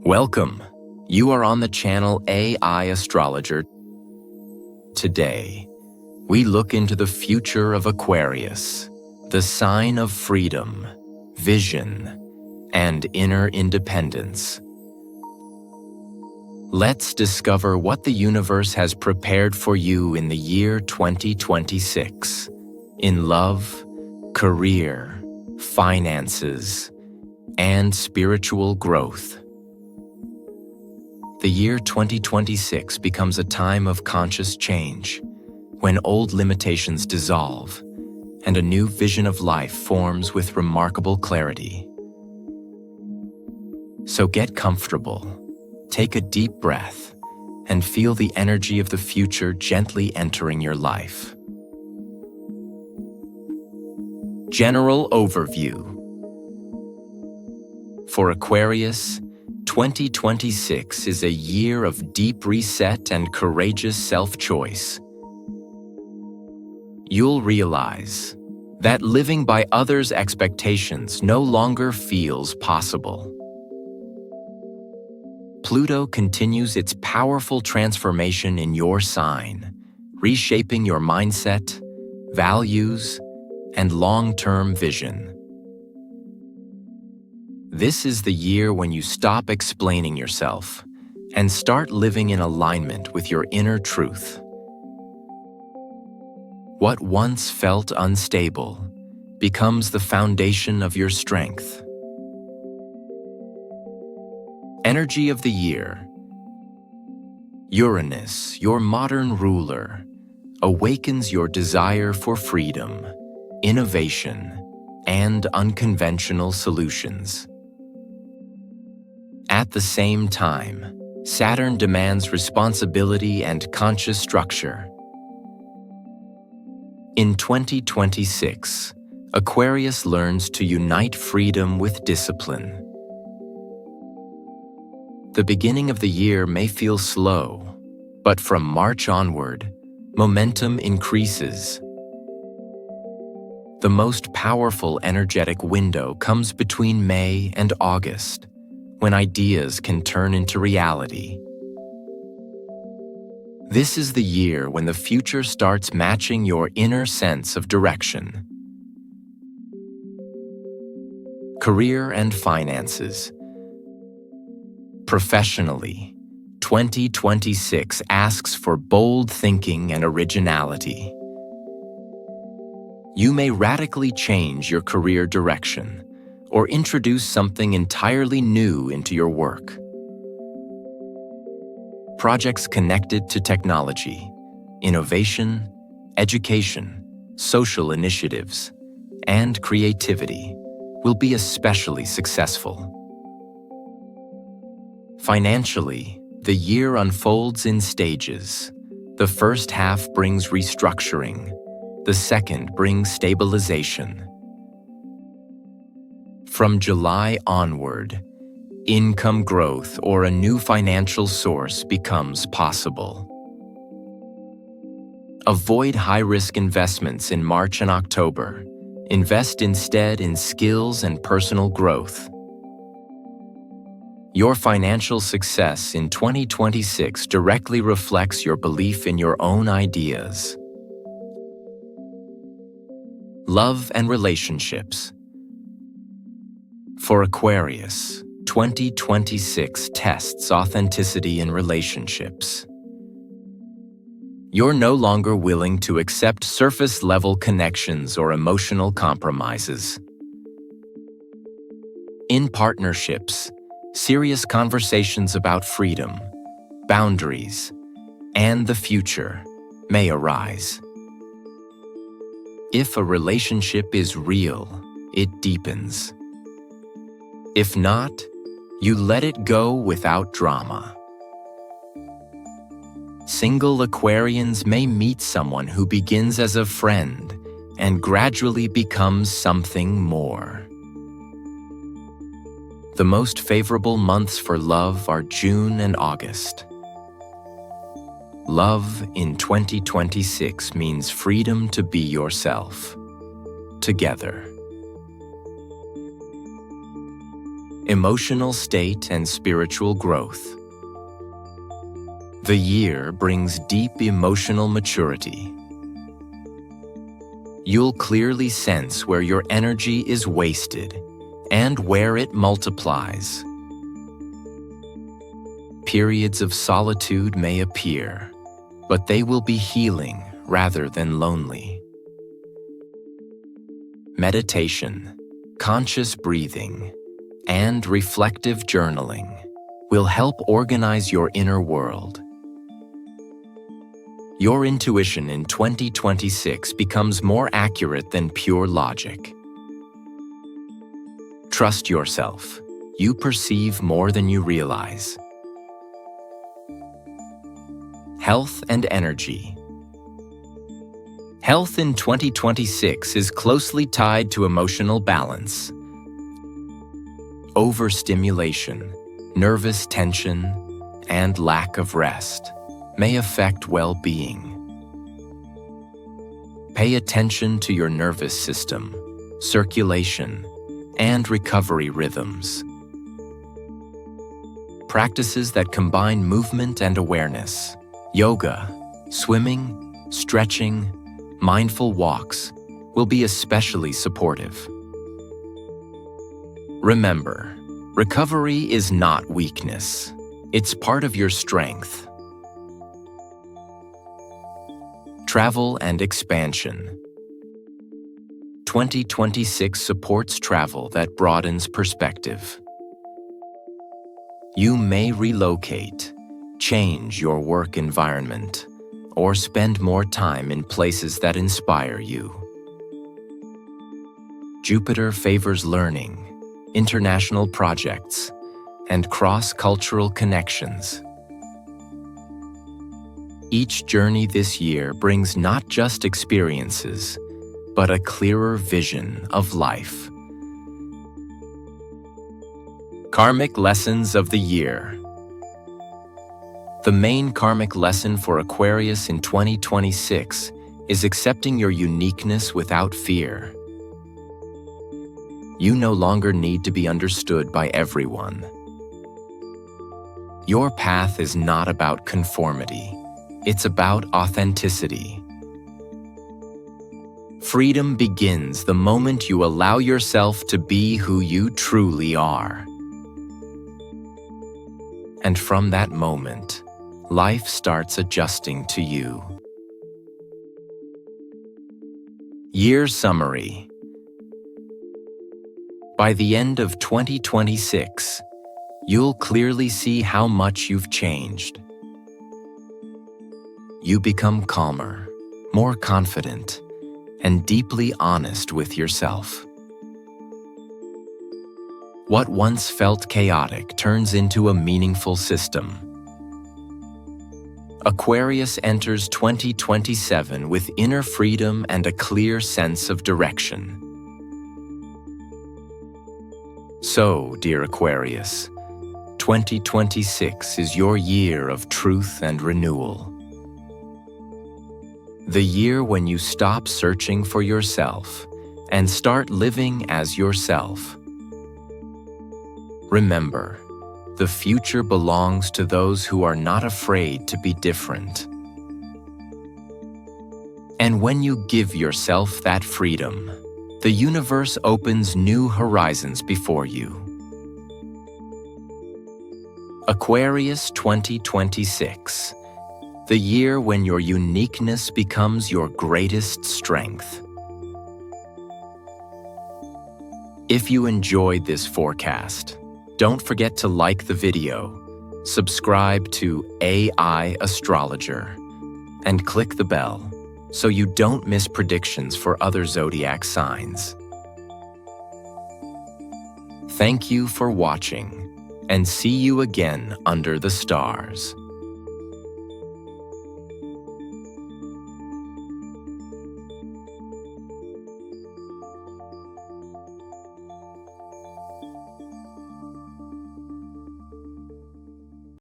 Welcome. You are on the channel AI Astrologer. Today, we look into the future of Aquarius, the sign of freedom, vision, and inner independence. Let's discover what the universe has prepared for you in the year 2026, in love, career, finances, and spiritual growth. The year 2026 becomes a time of conscious change, when old limitations dissolve and a new vision of life forms with remarkable clarity. So get comfortable, take a deep breath, and feel the energy of the future gently entering your life. General overview. For Aquarius, 2026 is a year of deep reset and courageous self-choice. You'll realize that living by others' expectations no longer feels possible. Pluto continues its powerful transformation in your sign, reshaping your mindset, values, and long-term vision. This is the year when you stop explaining yourself and start living in alignment with your inner truth. What once felt unstable becomes the foundation of your strength. Energy of the year. Uranus, your modern ruler, awakens your desire for freedom, innovation, and unconventional solutions. At the same time, Saturn demands responsibility and conscious structure. In 2026, Aquarius learns to unite freedom with discipline. The beginning of the year may feel slow, but from March onward, momentum increases. The most powerful energetic window comes between May and August, when ideas can turn into reality. This is the year when the future starts matching your inner sense of direction. Career and finances. Professionally, 2026 asks for bold thinking and originality. You may radically change your career direction or introduce something entirely new into your work. Projects connected to technology, innovation, education, social initiatives, and creativity will be especially successful. Financially, the year unfolds in stages. The first half brings restructuring, the second brings stabilization. From July onward, income growth or a new financial source becomes possible. Avoid high-risk investments in March and October. Invest instead in skills and personal growth. Your financial success in 2026 directly reflects your belief in your own ideas. Love and relationships. For Aquarius, 2026 tests authenticity in relationships. You're no longer willing to accept surface-level connections or emotional compromises. In partnerships, serious conversations about freedom, boundaries, and the future may arise. If a relationship is real, it deepens. If not, you let it go without drama. Single Aquarians may meet someone who begins as a friend and gradually becomes something more. The most favorable months for love are June and August. Love in 2026 means freedom to be yourself, together. emotional state, and spiritual growth. The year brings deep emotional maturity. You'll clearly sense where your energy is wasted and where it multiplies. Periods of solitude may appear, but they will be healing rather than lonely. Meditation, conscious breathing, and reflective journaling will help organize your inner world. Your intuition in 2026 becomes more accurate than pure logic. Trust yourself. You perceive more than you realize. Health and energy. Health in 2026 is closely tied to emotional balance. Overstimulation, nervous tension, and lack of rest may affect well-being. Pay attention to your nervous system, circulation, and recovery rhythms. Practices that combine movement and awareness, yoga, swimming, stretching, mindful walks, will be especially supportive. Remember, recovery is not weakness. It's part of your strength. Travel and expansion. 2026 supports travel that broadens perspective. You may relocate, change your work environment, or spend more time in places that inspire you. Jupiter favors learning, international projects, and cross-cultural connections. Each journey this year brings not just experiences, but a clearer vision of life. Karmic lessons of the year. The main karmic lesson for Aquarius in 2026 is accepting your uniqueness without fear. You no longer need to be understood by everyone. Your path is not about conformity. It's about authenticity. Freedom begins the moment you allow yourself to be who you truly are. And from that moment, life starts adjusting to you. Year summary. By the end of 2026, you'll clearly see how much you've changed. You become calmer, more confident, and deeply honest with yourself. What once felt chaotic turns into a meaningful system. Aquarius enters 2027 with inner freedom and a clear sense of direction. So, dear Aquarius, 2026 is your year of truth and renewal. The year when you stop searching for yourself and start living as yourself. Remember, the future belongs to those who are not afraid to be different. And when you give yourself that freedom, the universe opens new horizons before you. Aquarius 2026, the year when your uniqueness becomes your greatest strength. If you enjoyed this forecast, don't forget to like the video, subscribe to AI Astrologer, and click the bell so you don't miss predictions for other zodiac signs. Thank you for watching, and see you again under the stars.